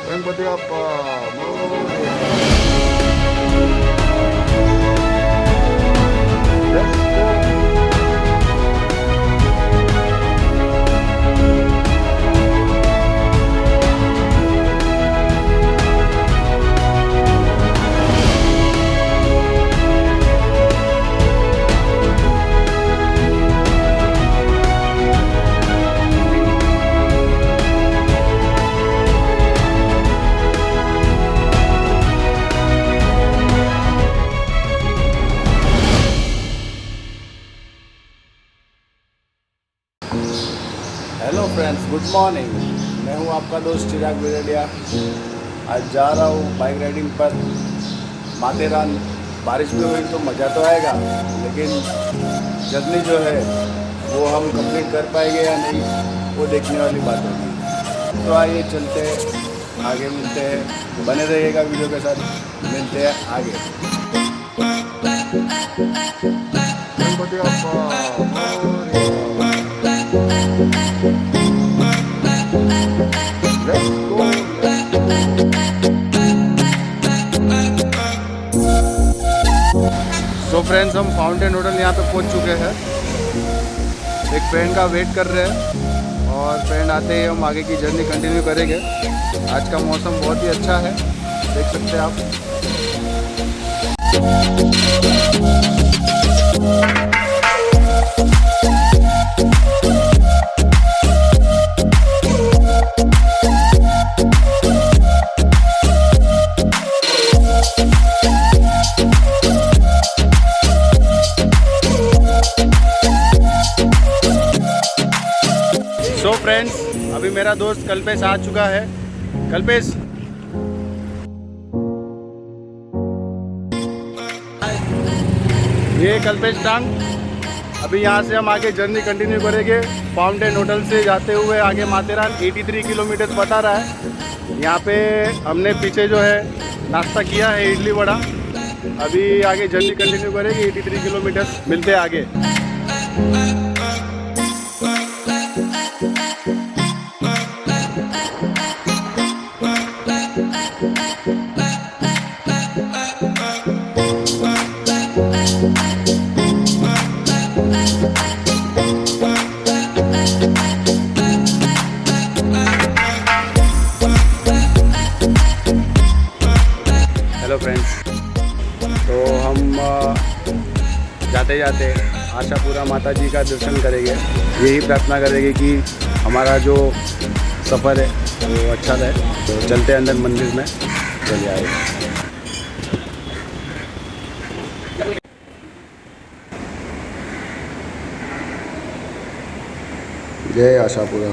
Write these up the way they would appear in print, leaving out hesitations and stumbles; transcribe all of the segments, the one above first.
Ganpati Bappa Morya. Hello friends, good morning. मैं हूं आपका दोस्त चिराग बिरडिया। आज जा रहा हूं बाइक राइडिंग पर माथेरान। बारिश में हुई तो मज़ा तो आएगा, लेकिन जर्नी जो है वो हम कंप्लीट कर पाएंगे या नहीं, वो देखने वाली बात होगी। तो आइए चलते हैं, आगे मिलते हैं। बने रहिएगा वीडियो के साथ, मिलते हैं आगे। Ganpati Bappa Morya. Let's go, let's so friends, हम फाउंटेन होटल यहाँ पे पहुँच चुके हैं। एक फ्रेंड का वेट कर रहे हैं और फ्रेंड आते ही हम आगे की जर्नी कंटिन्यू करेंगे। आज का मौसम बहुत ही अच्छा है, देख सकते हैं आप। सो फ्रेंड्स, अभी मेरा दोस्त कल्पेश आ चुका है। कल्पेश, ये कल्पेश टांग। अभी यहाँ से हम आगे जर्नी कंटिन्यू करेंगे। फाउंटेन होटल से जाते हुए आगे माथेरान 83 किलोमीटर बता रहा है। यहाँ पे हमने पीछे जो है नाश्ता किया है, इडली वड़ा। अभी आगे जर्नी कंटिन्यू करेंगे 83 किलोमीटर। मिलते हैं आगे। हेलो फ्रेंड्स, तो हम जाते जाते आशापुरा माता जी का दर्शन करेंगे। यही प्रार्थना करेंगे कि हमारा जो सफ़र है वो अच्छा रहे। तो चलते अंदर मंदिर में, चलिए आए। जय आशापुरा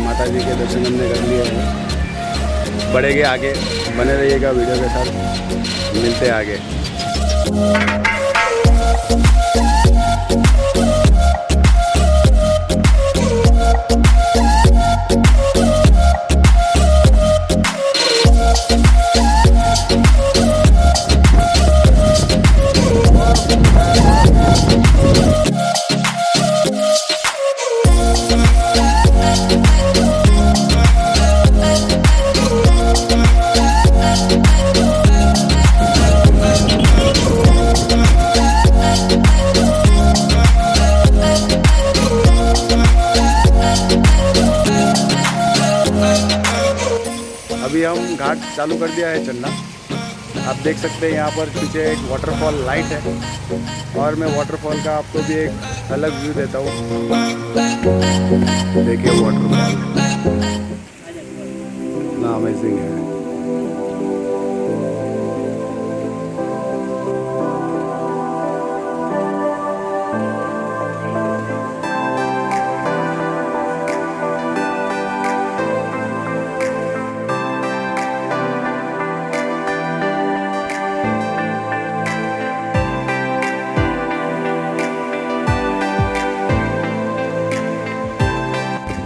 माता जी के दर्शन हमने कर लिए हैं। बढ़ेंगे आगे, बने रहिएगा वीडियो के साथ, मिलते हैं आगे। अभी हम घाट चालू कर दिया है चलना। आप देख सकते हैं यहाँ पर पीछे एक वाटरफॉल लाइट है, और मैं वाटरफॉल का आपको भी एक अलग व्यू देता हूँ। देखिए वाटरफॉल कितना अमेजिंग है।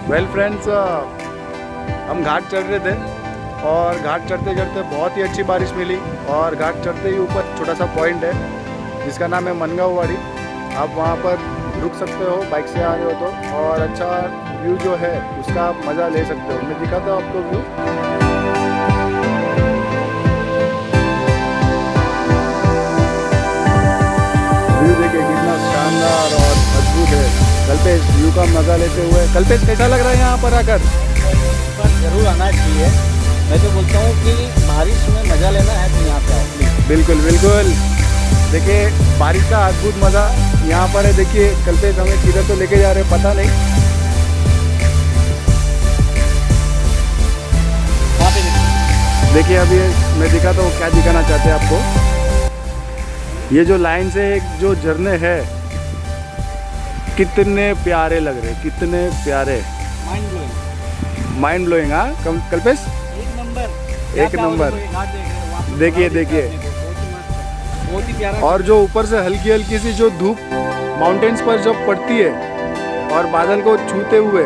वेल फ्रेंड्स, हम घाट चढ़ रहे थे और घाट चढ़ते चढ़ते बहुत ही अच्छी बारिश मिली। और घाट चढ़ते ही ऊपर छोटा सा पॉइंट है जिसका नाम है मनगाँव वाड़ी। आप वहाँ पर रुक सकते हो बाइक से आ रहे हो तो, और अच्छा व्यू जो है उसका आप मज़ा ले सकते हो। मैं दिखाता हूँ आपको व्यू। व्यू देखिए कितना शानदार और अद्भुत है। कल्पेश व्यू का मज़ा लेते हुए, कल्पेश कैसा लग रहा है यहाँ पर आकर? पर जरूर आना चाहिए। मैं तो बोलता हूँ कि बारिश में मज़ा लेना है तो यहाँ पे आओ प्लीज। बिल्कुल बिल्कुल। देखिए बारिश का अद्भुत मज़ा यहाँ पर है। देखिए कल्पेश हमें किधर तो लेके जा रहे हैं पता नहीं। वहाँ पे देखिए अभी मैं दिखाता हूँ क्या दिखाना चाहते हैं आपको। ये जो लाइन से एक जो झरने हैं कितने प्यारे लग रहे, कितने प्यारे, माइंड ब्लोइंग। Mind blowing. हाँ कल्पेश एक नंबर, एक नंबर। देखिए देखिए बहुत ही प्यारा। और जो ऊपर से हल्की हल्की सी जो धूप माउंटेन्स पर जब पड़ती है और बादल को छूते हुए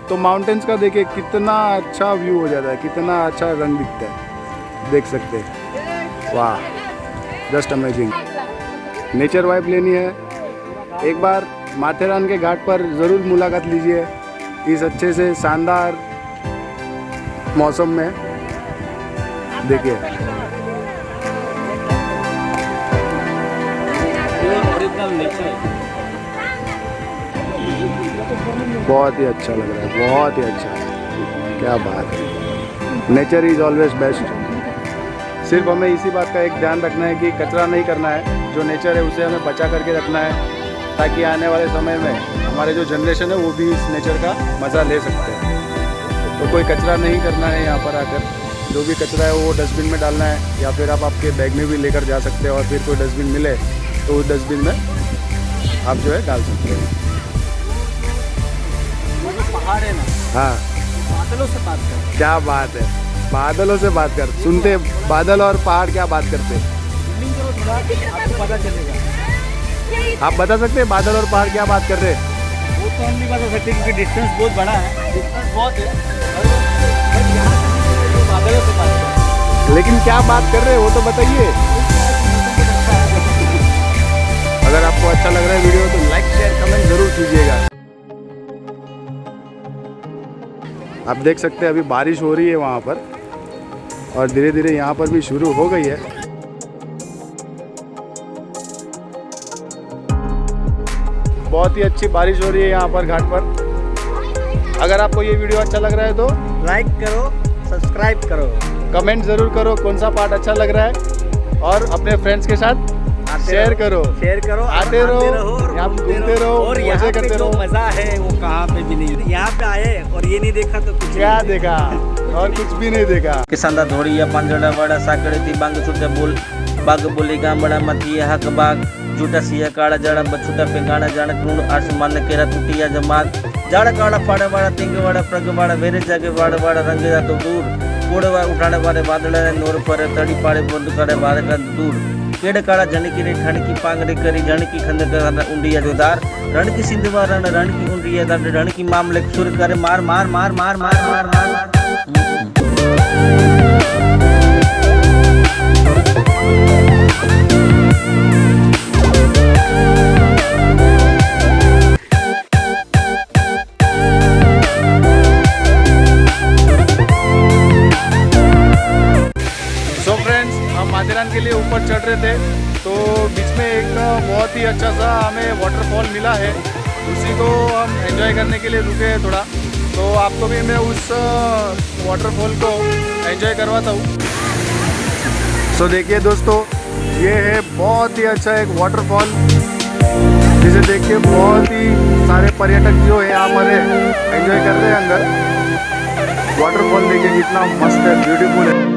तो माउंटेन्स का देखिए कितना अच्छा व्यू हो जाता है, कितना अच्छा रंग दिखता है, देख सकते हैं। वाह जस्ट अमेजिंग। नेचर वाइब लेनी है एक बार माथेरान के घाट पर ज़रूर मुलाकात लीजिए इस अच्छे से शानदार मौसम में। देखिए ओरिजिनल नेचर। बहुत ही अच्छा लग रहा है, बहुत ही अच्छा। क्या बात है, नेचर इज़ ऑलवेज बेस्ट। सिर्फ हमें इसी बात का एक ध्यान रखना है कि कचरा नहीं करना है। जो नेचर है उसे हमें बचा करके रखना है ताकि आने वाले समय में हमारे जो जनरेशन है वो भी इस नेचर का मज़ा ले सकते हैं। तो कोई कचरा नहीं करना है यहाँ पर आकर। जो भी कचरा है वो डस्टबिन में डालना है या फिर आप आपके बैग में भी लेकर जा सकते हो और फिर कोई डस्टबिन मिले तो उस डस्टबिन में आप जो है डाल सकते हो। वो जो पहाड़ है ना, हाँ बादलों से बात कर। क्या बात है, बादलों से बात कर। सुनते बादल और पहाड़ क्या बात करते। ज़ूमिंग करो थोड़ा, आपको पता चलेगा। आप बता सकते हैं बादल और पहाड़ क्या बात कर रहे हैं? वो तो हम नहीं बता सकते क्योंकि डिस्टेंस बहुत बड़ा है, डिस्टेंस बहुत है। और यहाँ से बादलों से बात कर। लेकिन क्या बात कर रहे हैं वो तो बताइए। अगर आपको अच्छा लग रहा है वीडियो तो लाइक शेयर कमेंट ज़रूर कीजिएगा। आप देख सकते हैं अभी बारिश हो रही है वहाँ पर और धीरे धीरे यहाँ पर भी शुरू हो गई है। बहुत ही अच्छी बारिश हो रही है यहाँ पर घाट पर। अगर आपको ये वीडियो अच्छा लग रहा है तो लाइक करो, सब्सक्राइब करो, कमेंट ज़रूर करो कौन सा पार्ट अच्छा लग रहा है और अपने फ्रेंड्स के साथ शेयर करो, आते रहो, यहाँ घूमते रहो और मजे यहाँ पे करते जो रहो। मजा है वो कहाँ पे भी नहीं। यहाँ पे आए और ये नहीं देखा तो कुछ क्या देखा और कुछ भी नहीं देखा। किसंदा धोड़िया पांजड़ा वाड़ा साकड़े थी बांग छुट्टा बोल बाग बोली गांबड़ा मती हक बाग झूठा सिया काड़ा जड़ा बछुटा पेंगाना जाना क्रूण आसमान केरा टूटिया जमात जाड़ा काड़ा फाड़ा वाड़ा तिंग वाड़ा प्रग वाड़ा वेरे जागे वाड़ा वाड़ा रंगे जा तो दूर कोड़वा उठाने वाले बादल नोर पर तड़ी पाड़े बंद करे वारे का दूर पेड़ काड़ा झणकी रे ठणकी पांगड़े करी झणकी खंद कर उंडिया जोदार रण की सिंधवा रण की उंडिया दार रण की मामले सुर करे मार मार मार मार मार मार मार माथेरान के लिए ऊपर चढ़ रहे थे तो बीच में एक बहुत ही अच्छा सा हमें वाटरफॉल मिला है, उसी को हम एंजॉय करने के लिए रुके हैं थोड़ा। तो आपको भी मैं उस वाटरफॉल को एंजॉय करवाता हूँ। सो देखिए दोस्तों, ये है बहुत ही अच्छा एक वाटरफॉल जिसे देख के बहुत ही सारे पर्यटक जो है यहाँ पर एंजॉय कर रहे हैं अंदर। वाटरफॉल देखिए कितना मस्त है, ब्यूटीफुल है।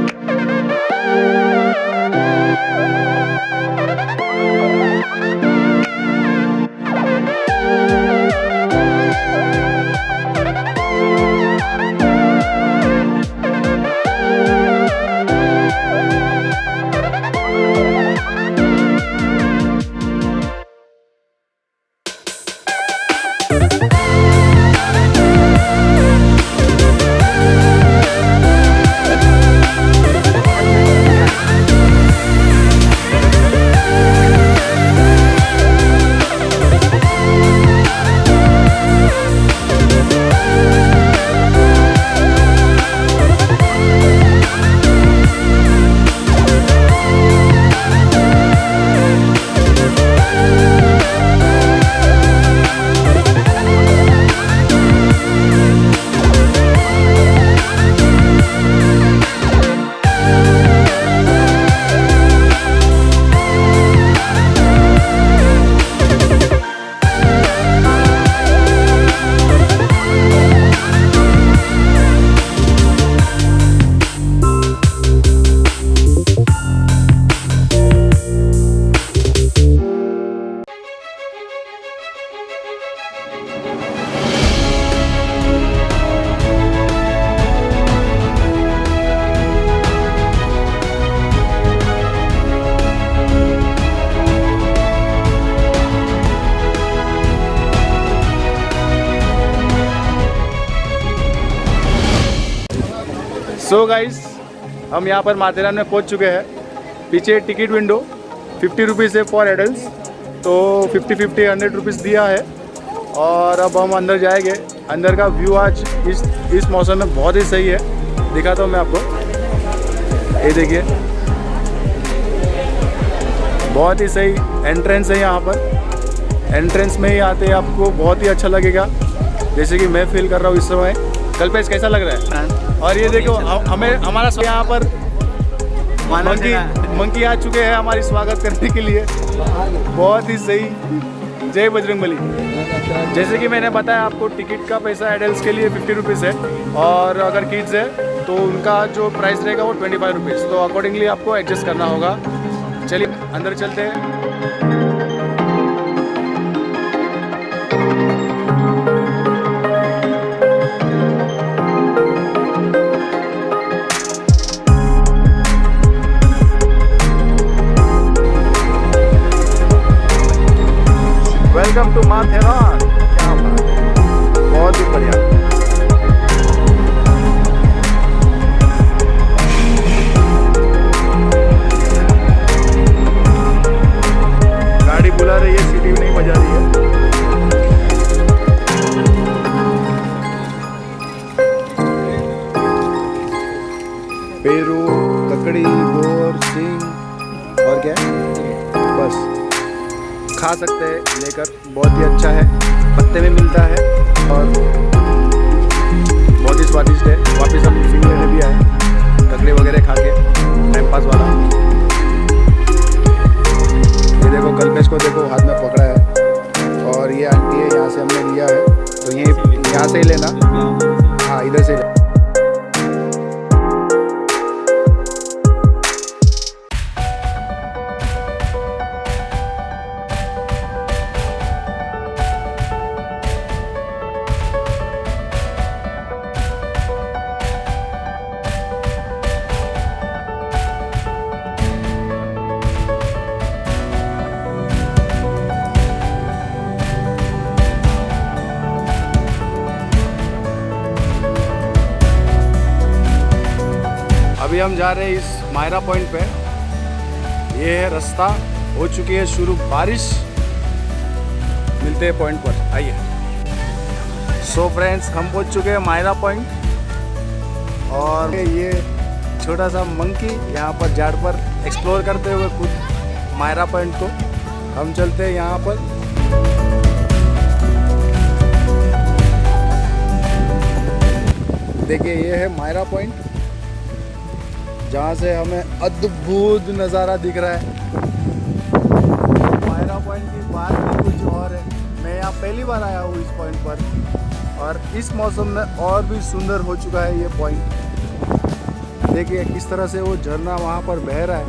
सो गाइस, हम यहाँ पर माथेरान में पहुँच चुके हैं। पीछे टिकट विंडो 50 रुपीज़ है फॉर एडल्ट, तो 50-50 100 रुपीज़ दिया है। और अब हम अंदर जाएंगे। अंदर का व्यू आज इस मौसम में बहुत ही सही है। दिखाता हूँ मैं आपको, ये देखिए, बहुत ही सही एंट्रेंस है यहाँ पर। एंट्रेंस में ही आते आपको बहुत ही अच्छा लगेगा, जैसे कि मैं फील कर रहा हूँ इस समय। कल्पेश कैसा लग रहा है? और ये देखो, हमें हमारा यहाँ पर मंकी आ चुके हैं हमारी स्वागत करने के लिए। बहुत ही सही। जय बजरंगबली। जैसे कि मैंने बताया आपको, टिकट का पैसा एडल्ट के लिए 50 रुपीज़ है, और अगर किड्स है तो उनका जो प्राइस रहेगा वो 25 रुपीज़। तो अकॉर्डिंगली आपको एडजस्ट करना होगा। चलिए अंदर चलते हैं। Welcome to Matheran. क्या बात है, बहुत ही बढ़िया। गाड़ी बुला रही है, सीटी भी नहीं बजा रही है। पेरू, ककड़ी, बोर, सिंग और क्या, बस खा सकते हैं लेकर। बहुत ही अच्छा है, पत्ते में मिलता है और बहुत ही स्वादिष्ट है। वापस हम सिंग लेने भी आए, ककड़े वगैरह खा के टाइम पास वाला। ये देखो, कल्पेश को देखो, हाथ में पकड़ा है। और ये आंटी है, यहाँ से हमने लिया है, तो ये यहाँ से ही लेना। हाँ, इधर से लेना। अभी हम जा रहे हैं इस मायरा पॉइंट पे। ये है रास्ता, हो चुकी है शुरू बारिश। मिलते हैं पॉइंट पर, आइए। सो फ्रेंड्स, हम पहुंच चुके हैं मायरा पॉइंट। और ये छोटा सा मंकी यहाँ पर झाड़ पर एक्सप्लोर करते हुए खुद मायरा पॉइंट को। हम चलते हैं यहाँ पर। देखिए, ये है मायरा पॉइंट, जहाँ से हमें अद्भुत नज़ारा दिख रहा है। मायरा पॉइंट की बात भी कुछ और है। मैं यहाँ पहली बार आया हूँ इस पॉइंट पर, और इस मौसम में और भी सुंदर हो चुका है ये पॉइंट। देखिए किस तरह से वो झरना वहाँ पर बह रहा है।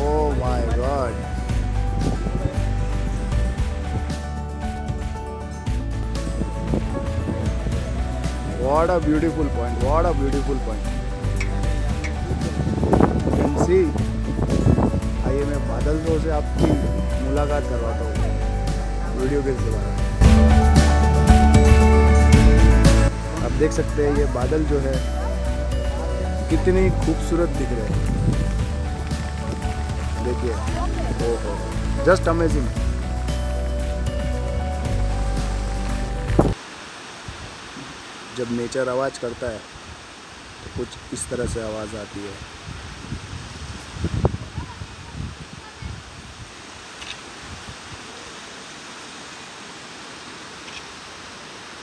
Oh my God, what a beautiful point, what a beautiful point. See, आइए मैं बादलों से आपकी मुलाकात करवाता हूँ वीडियो के द्वारा। आप देख सकते हैं ये बादल जो है कितनी खूबसूरत दिख रहे हैं। देखिए, ओहो, जस्ट अमेजिंग। जब नेचर आवाज़ करता है तो कुछ इस तरह से आवाज़ आती है।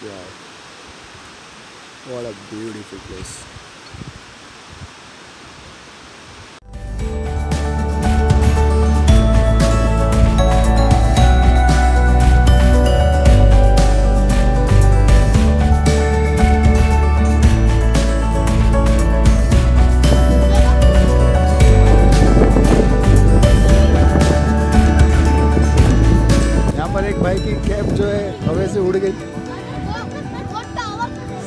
Wow, what a beautiful place. यहाँ पर एक भाई की कैप जो है हवा से उड़ गई,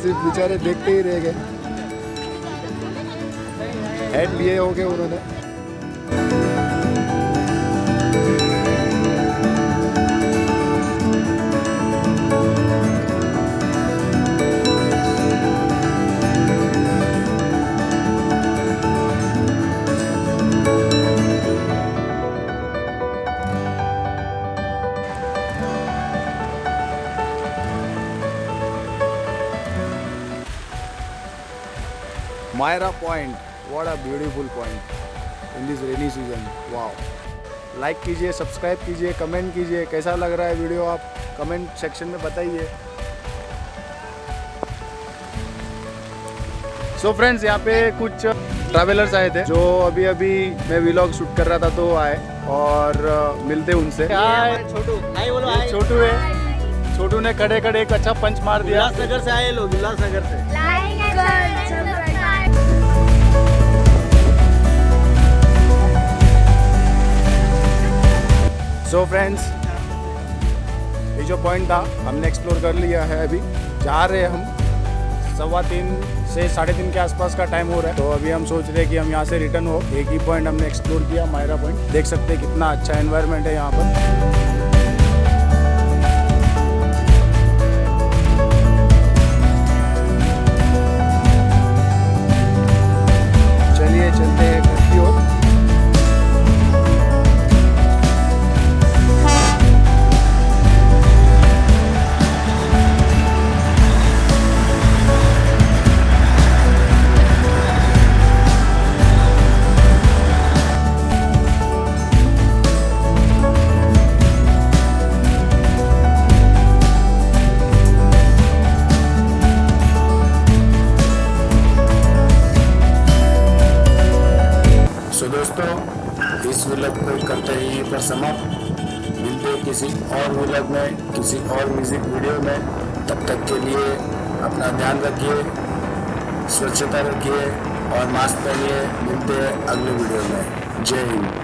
सिर्फ बेचारे देखते ही रह गए। हेड लिए हो गए उन्होंने। Myra Point, what a beautiful point in this rainy season. Wow. Like कीजिए, सब्सक्राइब कीजिए, कमेंट कीजिए, कैसा लग रहा है वीडियो आप कमेंट सेक्शन में बताइए। सो फ्रेंड्स, यहाँ पे कुछ ट्रैवलर्स आए थे जो अभी मैं व्लॉग शूट कर रहा था तो आए और मिलते उनसे। छोटू, हाय बोलो, हाय। छोटू है, छोटू ने खड़े खड़े एक अच्छा पंच मार दिया। उल्लासनगर से आए लोग, उल्लासनगर से। सो फ्रेंड्स, ये जो पॉइंट था हमने एक्सप्लोर कर लिया है। अभी जा रहे हैं हम 3:15 से 3:30 के आसपास का टाइम हो रहा है। तो अभी हम सोच रहे हैं कि हम यहाँ से रिटर्न हो। एक ही पॉइंट हमने एक्सप्लोर किया, मायरा पॉइंट। देख सकते हैं कितना अच्छा एनवायरनमेंट है यहाँ पर। चलिए चलते हैं घर की ओर। दोस्तों, इस व्लॉग को करते हैं यहीं पर समाप्त। मिलते हैं किसी और व्लॉग में, किसी और म्यूजिक वीडियो में। तब तक के लिए अपना ध्यान रखिए, स्वच्छता रखिए और मास्क पहनिए। मिलते हैं अगले वीडियो में। जय हिंद।